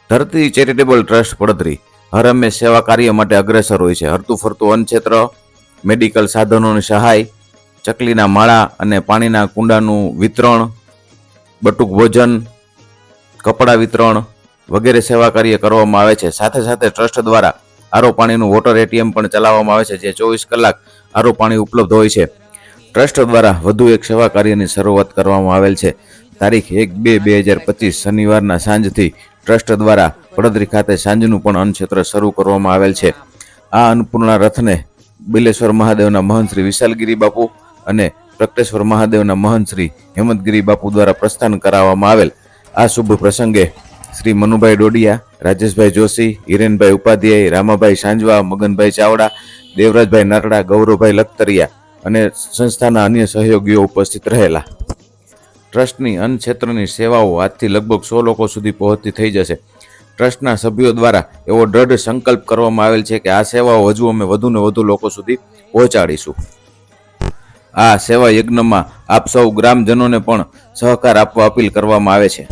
ધરતી charitable trust Paddhari હર હંમેશ સેવા કાર્ય માટે અગ્રેસર હોય છે. હરતું ફરતું અન્ન ક્ષેત્ર, મેડિકલ સાધનોની સહાય, ચકલીના માળા અને પાણીના કુંડાનું વિતરણ, બટુક ભોજન, કપડાં વિતરણ વગેરે સેવા કાર્ય કરવામાં આવે છે. સાથે સાથે ટ્રસ્ટ દ્વારા આરો પાણીનું વોટર એટીએમ પણ ચલાવવામાં આવે છે, જે 24 કલાક આરો પાણી ઉપલબ્ધ હોય છે. ટ્રસ્ટ દ્વારા વધુ એક સેવા કાર્યની શરૂઆત કરવામાં આવેલ છે. તારીખ 1/2/2025 શનિવારના સાંજથી ટ્રસ્ટ દ્વારા પડધરી ખાતે સાંજનું પણ અન્ન ક્ષેત્ર શરૂ કરવામાં આવેલ છે. આ અન્નપૂર્ણા રથને બિલેશ્વર મહાદેવના મહંત શ્રી વિશાલગીરી બાપુ અને પ્રગટેશ્વર મહાદેવના મહંત શ્રી હેમંતગીરી બાપુ દ્વારા પ્રસ્થાન કરાવવામાં આવેલ. આ શુભ પ્રસંગે શ્રી મનુભાઈ ડોડિયા, રાજેશભાઈ જોશી, હિરેનભાઈ ઉપાધ્યાય, રામાભાઈ સાંજવા, મગનભાઈ ચાવડા, દેવરાજભાઈ નરડા, ગૌરવભાઈ લખતરિયા અને સંસ્થાના અન્ય સહયોગીઓ ઉપસ્થિત રહેલા. ટ્રસ્ટની અન્ન ક્ષેત્રની સેવાઓ આજથી લગભગ 100 લોકો સુધી પહોંચતી થઈ જશે. ટ્રસ્ટના સભ્યો દ્વારા એવો દ્રઢ સંકલ્પ કરવામાં આવેલ છે કે આ સેવાઓ હજુ અમે વધુને વધુ લોકો સુધી પહોંચાડીશું. આ સેવા યજ્ઞમાં આપ સૌ ગ્રામજનોને પણ સહકાર આપવા અપીલ કરવામાં આવે છે.